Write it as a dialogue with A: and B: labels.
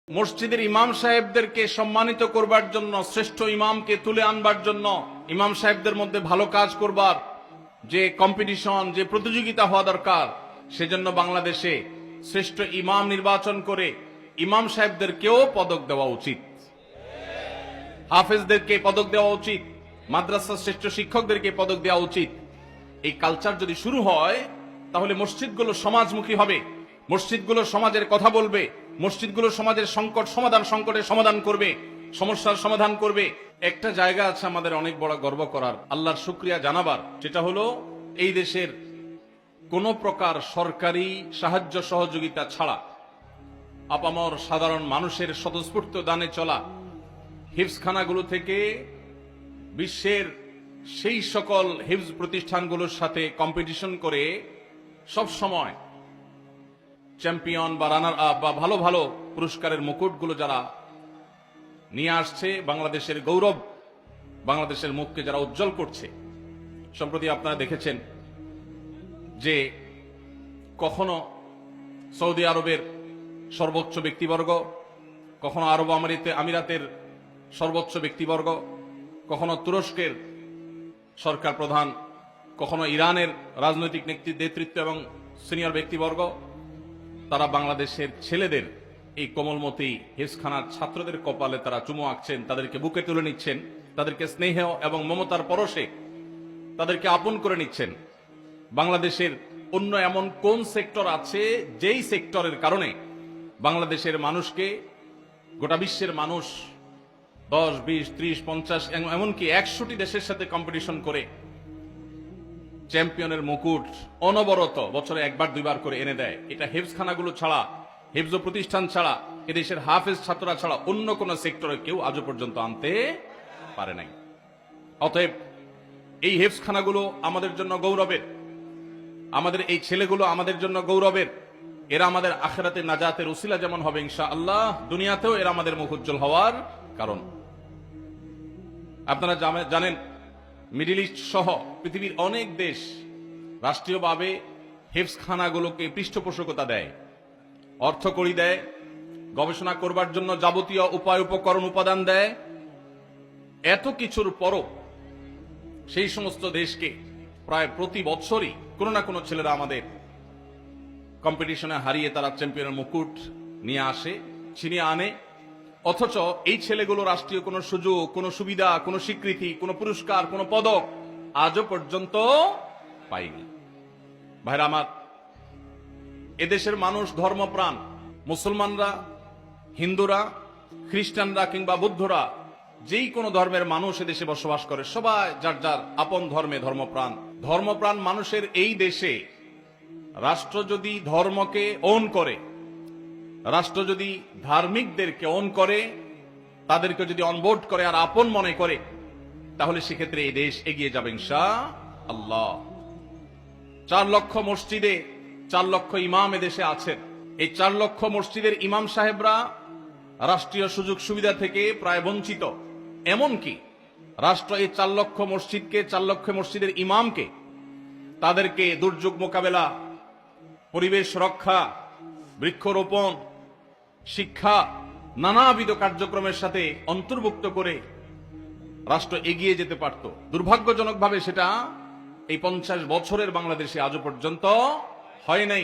A: মসজিদের ইমাম সাহেবদেরকে সম্মানিত করবার জন্য, শ্রেষ্ঠ ইমামকে তুলে আনবার জন্য, ইমাম সাহেবদের মধ্যে ভালো কাজ করবার যে কম্পিটিশন, যে প্রতিযোগিতা হওয়া দরকার, সেজন্য বাংলাদেশে শ্রেষ্ঠ ইমাম নির্বাচন করে ইমাম সাহেবদেরকেও পদক দেওয়া উচিত, হাফেজদেরকে পদক দেওয়া উচিত, মাদ্রাসার শ্রেষ্ঠ শিক্ষকদেরকে পদক দেওয়া উচিত। এই কালচার যদি শুরু হয় তাহলে মসজিদগুলো সমাজমুখী হবে, মসজিদগুলো সমাজের কথা বলবে, মসজিদগুলো সমাজের সংকটের সমাধান করবে, সমস্যার সমাধান করবে। একটা জায়গা আছে আমাদের অনেক বড় গর্ব করার, আল্লাহর শুকরিয়া জানাবার, যেটা হলো এই দেশের কোন প্রকার সরকারি সাহায্য সহযোগিতা ছাড়া আপামর সাধারণ মানুষের স্বতঃস্ফূর্ত দানে চলা হিফজখানাগুলো থেকে বিশ্বের সেই সকল হিফজ প্রতিষ্ঠানগুলোর সাথে কম্পিটিশন করে সব সময় চ্যাম্পিয়ন বা রানার আপ বা ভালো ভালো পুরস্কারের মুকুটগুলো যারা নিয়ে আসছে, বাংলাদেশের গৌরব, বাংলাদেশের মুখকে যারা উজ্জ্বল করছে। সম্প্রতি আপনারা দেখেছেন যে কখনো সৌদি আরবের সর্বোচ্চ ব্যক্তিবর্গ, কখনো আরব আমিরাতের সর্বোচ্চ ব্যক্তিবর্গ, কখনো তুরস্কের সরকার প্রধান, কখনো ইরানের রাজনৈতিক নেতৃত্ব এবং সিনিয়র ব্যক্তিবর্গ, তারা বাংলাদেশের ছেলেদের, এই কোমলমতি হিফজখানার ছাত্রদের কপালে তারা চুমু আঁকছেন, তাদেরকে বুকে তুলে নিচ্ছেন, তাদেরকে স্নেহ এবং মমতার পরশে তাদেরকে আপন করে নিচ্ছেন। বাংলাদেশের অন্য এমন কোন সেক্টর আছে যেই সেক্টরের কারণে বাংলাদেশের মানুষকে গোটা বিশ্বের মানুষ 10, 20, 30, 50 এমনকি 100টি দেশের সাথে কম্পিটিশন করে চ্যাম্পিয়নের মুকুট অনবরত বছরে একবার দুইবার করে এনে দেয়? এটা হিফজখানাগুলো ছাড়া, হিফজ প্রতিষ্ঠান ছাড়া, এদেশের হাফেজ ছাত্ররা ছাড়া অন্য কোন সেক্টরে কেউ আজও পর্যন্ত আনতে পারে নাই। অতএব এই হিফজখানাগুলো আমাদের জন্য গৌরবের, আমাদের এই ছেলেগুলো আমাদের জন্য গৌরবের। এরা আমাদের আখিরাতে নাজাতের উসিলা যেমন হবে ইনশাআল্লাহ, দুনিয়াতেও এরা আমাদের মুখ উজ্জ্বল হওয়ার কারণ। আপনারা জানেন মিডল ইস্ট সহ পৃথিবীর অনেক দেশ রাষ্ট্রীয়ভাবে হিফজখানাগুলোকে পৃষ্ঠপোষকতা দেয়, অর্থকড়ি দেয়, গবেষণা করবার জন্য যাবতীয় উপায় উপকরণ উপাদান দেয়। এত কিছুর পরও সেই সমস্ত দেশকে প্রায় প্রতি বছরই কোনো না কোনো ছেলেরা আমাদের কম্পিটিশনে হারিয়ে তারা চ্যাম্পিয়নের মুকুট নিয়ে আসে, ছিনিয়ে আনে। অথচ এই ছেলেগুলো রাষ্ট্রীয় কোনো সুযোগ, কোনো সুবিধা, কোনো স্বীকৃতি, কোনো পুরস্কার, কোনো পদক আজও পর্যন্ত পায়নি। ভাইরা আমার, এদেশের মানুষ ধর্মপ্রাণ। মুসলমানরা, হিন্দুরা, খ্রিস্টানরা কিংবা বৌদ্ধরা, যেই কোনো ধর্মের মানুষ এদেশে বসবাস করে, সবাই যার যার আপন ধর্মে ধর্মপ্রাণ। ধর্মপ্রাণ মানুষের এই দেশে রাষ্ট্র যদি ধর্মকে ওন করে, রাষ্ট্র যদি ধার্মিকদেরকে ওন করে, তাদেরকে যদি অনবোর্ড করে আর আপন মনে করে, তাহলে সেক্ষেত্রে এই দেশ এগিয়ে যাবে ইনশাআল্লাহ। 4 লক্ষ মসজিদে 4 লক্ষ ইমাম এদেশে আছেন। এই 4 লক্ষ মসজিদের ইমাম সাহেবরা রাষ্ট্রীয় সুযোগ সুবিধা থেকে প্রায় বঞ্চিত। এমনকি রাষ্ট্র এই 4 লক্ষ মসজিদকে, 4 লক্ষ মসজিদের ইমামকে তাদেরকে দুর্যোগ মোকাবেলা, পরিবেশ রক্ষা, বৃক্ষরোপণ, শিক্ষা, নানাবিধ কার্যক্রমের সাথে অন্তর্ভুক্ত করে রাষ্ট্র এগিয়ে যেতে পারত। দুর্ভাগ্যজনকভাবে সেটা এই 50 বছরের বাংলাদেশে আজও পর্যন্ত হয় নাই।